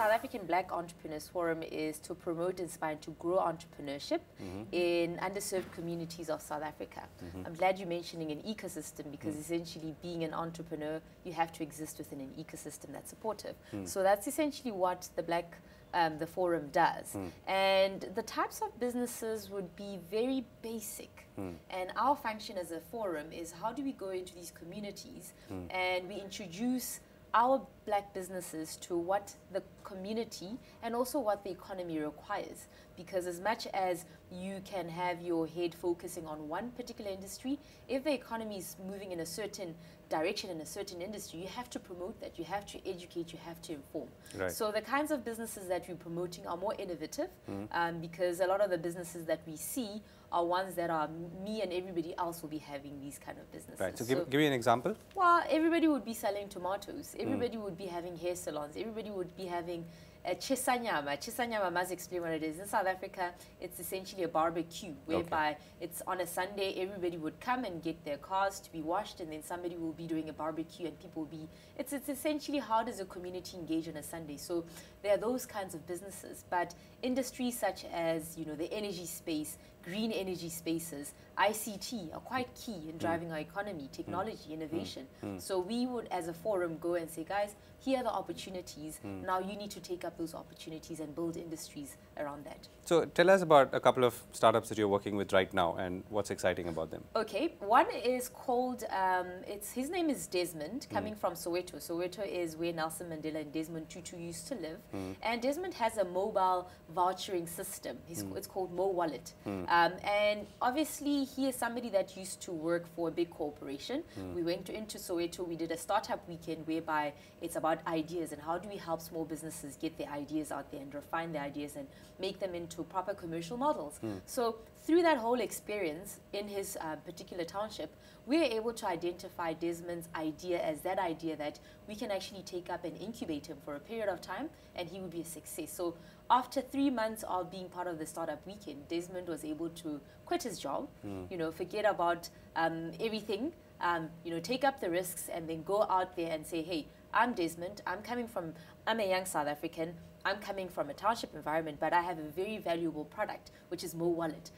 South African Black Entrepreneurs Forum is to promote, inspire, and to grow entrepreneurship in underserved communities of South Africa. I'm glad you're mentioning an ecosystem, because essentially being an entrepreneur, you have to exist within an ecosystem that's supportive. So that's essentially what the forum does. And the types of businesses would be very basic. And our function as a forum is, how do we go into these communities and we introduce our black businesses to what the community and also what the economy requires. Because as much as you can have your head focusing on one particular industry, if the economy is moving in a certain direction in a certain industry, you have to promote that, you have to educate, you have to inform. Right. So the kinds of businesses that we're promoting are more innovative, because a lot of the businesses that we see are ones that are, me and everybody else will be having these kind of businesses. Right. So give me an example. Well, everybody would be selling tomatoes. Everybody would be having hair salons. Everybody would be having chisanyama. Chisanyama, must explain what it is. In South Africa, it's essentially a barbecue whereby it's on a Sunday, everybody would come and get their cars to be washed, and then somebody will be doing a barbecue and people will be, it's essentially how does a community engage on a Sunday. So there are those kinds of businesses, but industries such as, you know, the energy space, green energy spaces, ICT are quite key in driving our economy, technology, innovation. So we would, as a forum, go and say, guys, here are the opportunities. Now you need to take up those opportunities and build industries around that. So tell us about a couple of startups that you're working with right now and what's exciting about them. Okay, one is called, his name is Desmond, coming from Soweto. Soweto is where Nelson Mandela and Desmond Tutu used to live. And Desmond has a mobile vouchering system. It's called Mo Wallet. And obviously, he is somebody that used to work for a big corporation. We went into Soweto, we did a startup weekend whereby it's about ideas and how do we help small businesses get their ideas out there and refine their ideas and make them into proper commercial models. So through that whole experience in his particular township, we are able to identify Desmond's idea as that idea that we can actually take up and incubate him for a period of time and he would be a success. So after 3 months of being part of the startup weekend, Desmond was able to quit his job, you know, forget about everything, you know, take up the risks and then go out there and say, hey, I'm Desmond, I'm a young South African, I'm coming from a township environment, but I have a very valuable product, which is Mo Wallet.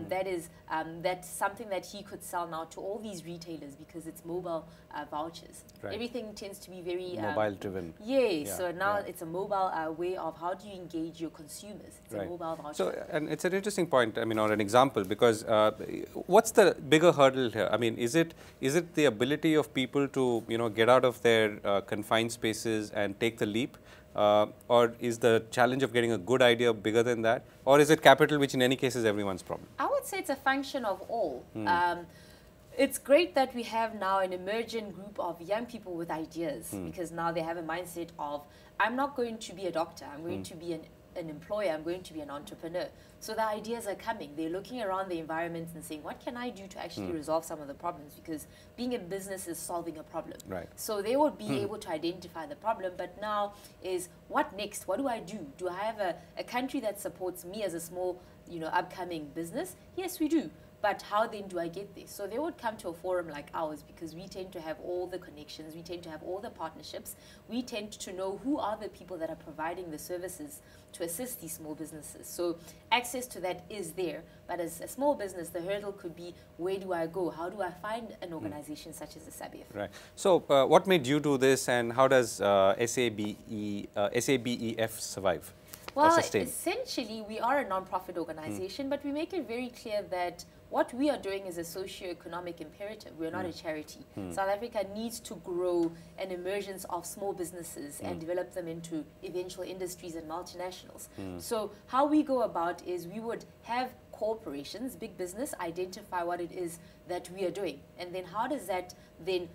That's something that he could sell now to all these retailers because it's mobile vouchers. Right. Everything tends to be very mobile driven. Yeah, so now it's a mobile way of how do you engage your consumers. It's a mobile voucher. So, and it's an interesting point, I mean, or an example, because what's the bigger hurdle here? I mean, is it the ability of people to, you know, get out of their confined spaces and take the leap? Or is the challenge of getting a good idea bigger than that? Or is it capital, which in any case is everyone's problem? I would say it's a function of all. It's great that we have now an emergent group of young people with ideas because now they have a mindset of, I'm not going to be a doctor, I'm going to be an employer, I'm going to be an entrepreneur. So the ideas are coming. They're looking around the environment and saying, what can I do to actually resolve some of the problems? Because being a business is solving a problem. Right. So they would be able to identify the problem, but now is what next? What do I do? Do I have a country that supports me as a small, you know, upcoming business? Yes, we do. But how then do I get there? So they would come to a forum like ours because we tend to have all the connections, we tend to have all the partnerships, we tend to know who are the people that are providing the services to assist these small businesses. So access to that is there, but as a small business, the hurdle could be, where do I go? How do I find an organization such as the SABEF? Right. So what made you do this and how does SABEF survive? Well, essentially, we are a non-profit organization, but we make it very clear that what we are doing is a socio-economic imperative. We're not a charity. South Africa needs to grow an emergence of small businesses and develop them into eventual industries and multinationals. So how we go about is we would have corporations, big business, identify what it is that we are doing. And then how does that then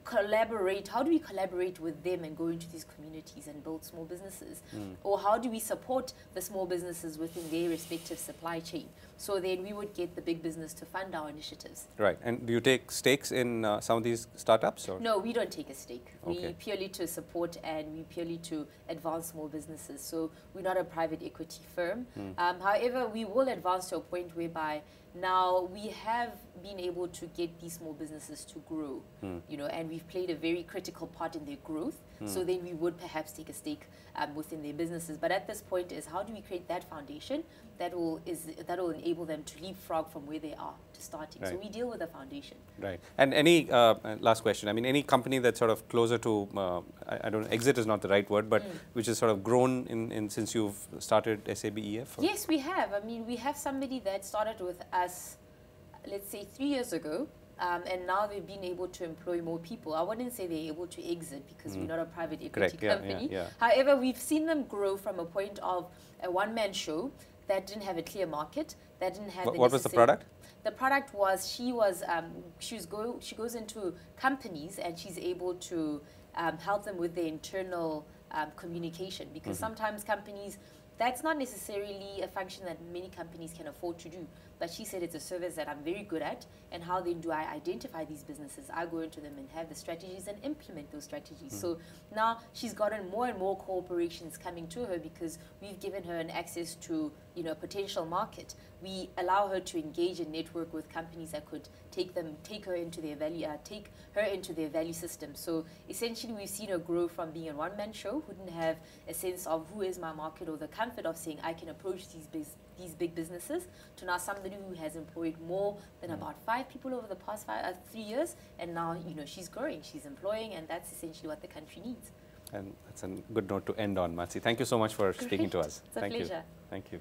collaborate? How do we collaborate with them and go into these communities and build small businesses? Or how do we support the small businesses within their respective supply chain? So then we would get the big business to fund our initiatives. Right. And do you take stakes in some of these startups? Or? No, we don't take a stake. Okay. We purely to support and we purely to advance small businesses. So we're not a private equity firm. However, we will advance to a point whereby now we have been able to get these small businesses to grow, you know, and we've played a very critical part in their growth. So then we would perhaps take a stake within their businesses. But at this point is, how do we create that foundation that will enable them to leapfrog from where they are to starting? Right. So we deal with the foundation. Right. And any last question. I mean, any company that's sort of closer to I don't know, exit is not the right word, but which has sort of grown in since you've started SABEF? Or? Yes, we have. I mean, we have somebody that started with us, let's say 3 years ago. And now they've been able to employ more people. I wouldn't say they're able to exit because we're not a private equity company. Yeah. However, we've seen them grow from a point of a one-man show that didn't have a clear market, that didn't have. What was the product? The product was she goes into companies and she's able to help them with their internal communication, because sometimes companies, that's not necessarily a function that many companies can afford to do. But she said it's a service that I'm very good at, and how then do I identify these businesses? I go into them and have the strategies and implement those strategies. So now she's gotten more and more corporations coming to her because we've given her an access to, you know, a potential market. We allow her to engage and network with companies that could take her into their value system. So essentially, we've seen her grow from being a one-man show who didn't have a sense of who is my market or the comfort of saying I can approach these big businesses, to now somebody who has employed more than about 5 people over the past 3 years, and now, you know, she's growing, she's employing, and that's essentially what the country needs. And that's a good note to end on, Matsi. Thank you so much for speaking to us. It's a pleasure. Thank you.